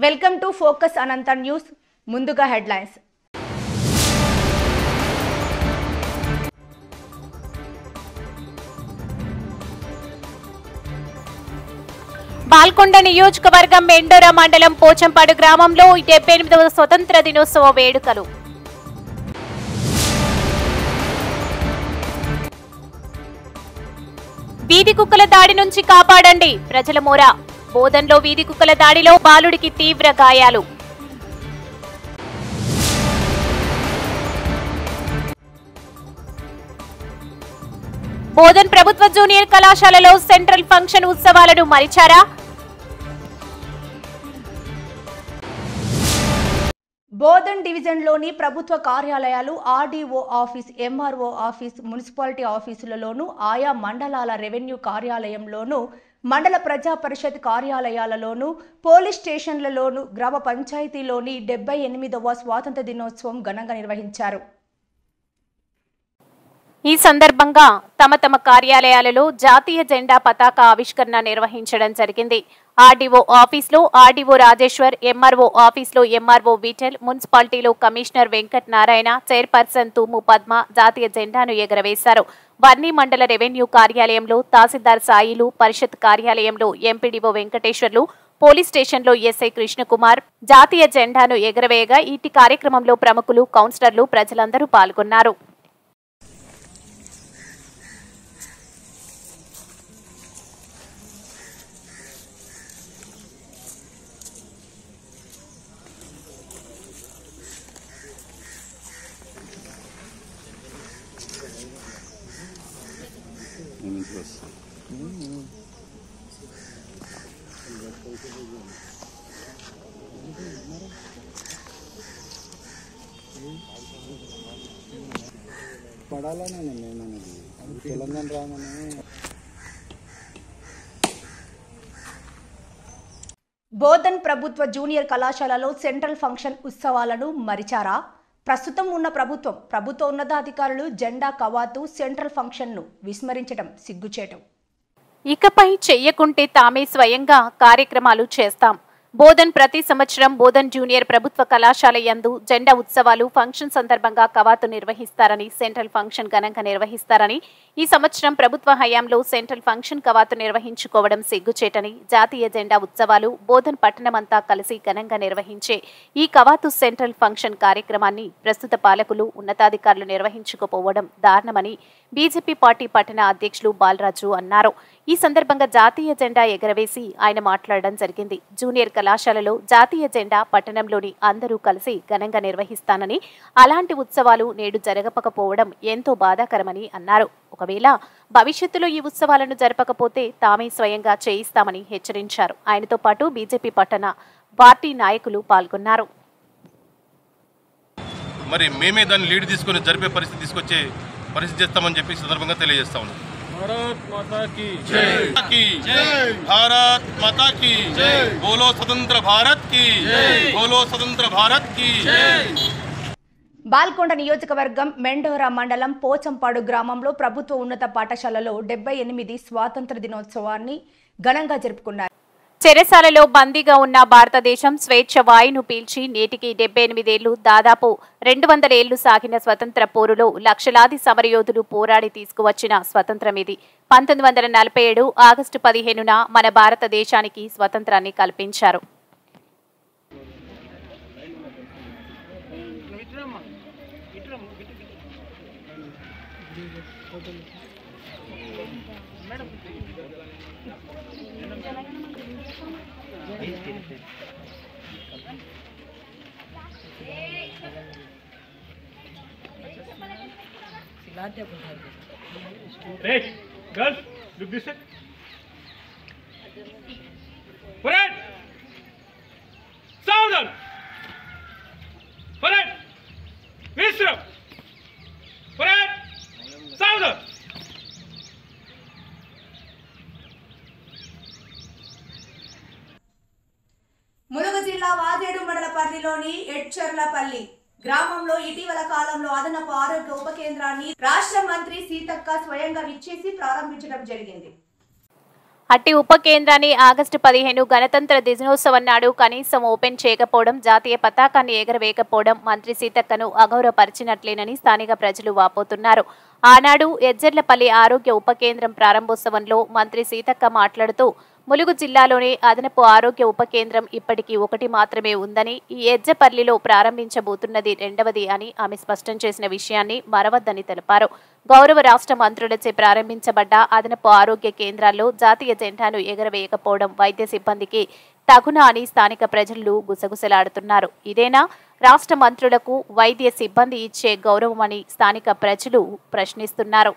Welcome to focus Anantha news. ముందుగా headlines. Balkonda నియోజకవర్గం మెండోరా మండలం పోచంపాడు గ్రామంలో 78వ స్వతంత్ర దినోత్సవ వేడుకలు. వీధి కుక్కల దాడి నుంచి కాపాడండి ప్రజల మోరా. బోధన్లో వీధి కుక్కల దాడిలో బాలుడికి తీవ్ర గాయాలు. బోధన్ ప్రభుత్వ జూనియర్ కళాశాలలో సెంట్రల్ ఫంక్షన్ ఉత్సవాలను మరిచారా? బోధన్ డివిజన్లోని ప్రభుత్వ కార్యాలయాలు, RDO office, MRO office, municipality ఆఫీసులలోనూ, ఆయా మండలాల రెవెన్యూ కార్యాలయంలోనూ, మండల ప్రజా పరిషత్ కార్యాలయాలలోనూ, పోలీస్ స్టేషన్లలోనూ, గ్రామ పంచాయతీలోని 78వ స్వాతంత్ర దినోత్సవం ఘనంగా నిర్వహించారు. ఈ సందర్భంగా తమ కార్యాలయాలలో జాతీయ జెండా పతాక ఆవిష్కరణ నిర్వహించడం జరిగింది. ఆర్డీఓ ఆఫీస్లో ఆర్డీఓ రాజేశ్వర్, ఎంఆర్ఓ ఆఫీస్లో ఎంఆర్ఓ విఠల్, మున్సిపాలిటీలో కమిషనర్ వెంకట్ నారాయణ, చైర్పర్సన్ తూము పద్మ జాతీయ జెండాను ఎగరవేశారు. వర్ణి మండల రెవెన్యూ కార్యాలయంలో తహసీల్దార్ సాయిలు, పరిషత్ కార్యాలయంలో ఎంపీడీఓ వెంకటేశ్వర్లు, పోలీస్ స్టేషన్లో ఎస్ఐ కృష్ణకుమార్ జాతీయ జెండాను ఎగరవేయగా ఇటు కార్యక్రమంలో ప్రముఖులు, కౌన్సిలర్లు, ప్రజలందరూ పాల్గొన్నారు. పడాలనే మేమనేది తెలంగాణ రాగానే. బోధన్ ప్రభుత్వ జూనియర్ కళాశాలలో సెంట్రల్ ఫంక్షన్ ఉత్సవాలను మరిచారా? ప్రస్తుతం ఉన్న ప్రభుత్వ ఉన్నతాధికారులు జెండా కవాతు సెంట్రల్ ఫంక్షన్ను విస్మరించడం సిగ్గుచేటు. ఇకపై చెయ్యకుంటే తామే స్వయంగా కార్యక్రమాలు చేస్తాం. బోధన్ ప్రతి సంవత్సరం బోధన్ జూనియర్ ప్రభుత్వ కళాశాల యందు జెండా ఉత్సవాలు ఫంక్షన్ సందర్భంగా కవాతు నిర్వహిస్తారని, సెంట్రల్ ఫంక్షన్ ఘనంగా నిర్వహిస్తారని, ఈ సంవత్సరం ప్రభుత్వ హయాంలో సెంట్రల్ ఫంక్షన్ కవాతు నిర్వహించుకోవడం సిగ్గుచేటని, జాతీయ జెండా ఉత్సవాలు బోధన్ పట్టణమంతా కలిసి ఘనంగా నిర్వహించే ఈ కవాతు సెంట్రల్ ఫంక్షన్ కార్యక్రమాన్ని ప్రస్తుత పాలకులు, ఉన్నతాధికారులు నిర్వహించుకోపోవడం దారుణమని బీజేపీ పార్టీ పట్టణ అధ్యక్షులు బాలరాజు అన్నారు. ఈ సందర్భంగా జాతీయ జెండా ఎగరవేసి ఆయన మాట్లాడడం జరిగింది. జూనియర్ కళాశాలలో జాతీయ జెండా పట్టణంలోని అందరూ కలిసి ఘనంగా నిర్వహిస్తానని, అలాంటి ఉత్సవాలు నేడు జరగకపోవడం ఎంతో బాధాకరమని అన్నారు. ఒకవేళ భవిష్యత్తులో ఈ ఉత్సవాలను జరపకపోతే తామే స్వయంగా చేయిస్తామని హెచ్చరించారు. ఆయనతో పాటు బీజేపీ పట్టణ పార్టీ నాయకులు పాల్గొన్నారు. మరి మేమే దాన్ని లీడ్ తీసుకొని జరిపే పరిస్థితి తీసుకొచ్చే పరిస్థితి చేస్తామని చెప్పి సందర్భంగా తెలియజేస్తా ఉన్నాం. भारत माता की जय, भारत माता की जय, बोलो स्वतंत्र भारत की जय, बोलो स्वतंत्र भारत की जय. బాల్కొండ నియోజకవర్గం మెండోరా మండలం పోచంపాడు గ్రామంలో ప్రభుత్వ ఉన్నత పాఠశాలలో 78 స్వాతంత్ర దినోత్సవాన్ని ఘనంగా జరుపుకున్నారు. చెరసాలలో బందీగా ఉన్న భారతదేశం స్వేచ్ఛ వాయును పీల్చి నేటికి 78 ఏళ్లు, దాదాపు 200 ఏళ్లు సాగిన స్వతంత్ర పోరులో లక్షలాది సమరయోధులు పోరాడి తీసుకువచ్చిన స్వతంత్రం ఇది. 1947 ఆగస్టు 15న మన భారతదేశానికి స్వతంత్రాన్ని కల్పించారు. Hey, girls, look this way. Parade! Southern! Parade! Visram! Parade! Southern! Mulugu జిల్లా వాజేడు మండల పరిధిలోని ఎడ్చర్లపల్లి గ్రామంలో ఇటీవల కాలంలో అదనపు ఆరోగ్య ఉప కేంద్రాన్ని రాష్ట్ర మంత్రి సీతక్క స్వయంగా విచ్చేసి ప్రారంభించడం జరిగింది. అట్టి ఉప కేంద్రాన్ని ఆగస్టు 15 గణతంత్ర దినోత్సవం నాడు కనీసం ఓపెన్ చేయకపోవడం, జాతీయ పతాకాన్ని ఎగరవేయకపోవడం మంత్రి సీతక్కను అగౌరవపరిచినట్లేనని స్థానిక ప్రజలు వాపోతున్నారు. ఆనాడు ఎజ్జర్లపల్లి ఆరోగ్య ఉప కేంద్రం ప్రారంభోత్సవంలో మంత్రి సీతక్క మాట్లాడుతూ ములుగు జిల్లాలోని అదనపు ఆరోగ్య ఉప కేంద్రం ఇప్పటికీ ఒకటి మాత్రమే ఉందని, ఈ ఎజ్జపల్లిలో ప్రారంభించబోతున్నది రెండవది అని ఆమె స్పష్టం చేసిన విషయాన్ని మరవద్దని తెలిపారు. గౌరవ రాష్ట్ర మంత్రులచే ప్రారంభించబడ్డ అదనపు ఆరోగ్య కేంద్రాల్లో జాతీయ జెండాను ఎగరవేయకపోవడం వైద్య సిబ్బందికి తగునా అని స్థానిక ప్రజలు గుసగుసలాడుతున్నారు. ఇదేనా రాష్ట్ర మంత్రులకు వైద్య సిబ్బంది ఇచ్చే గౌరవమని స్థానిక ప్రజలు ప్రశ్నిస్తున్నారు.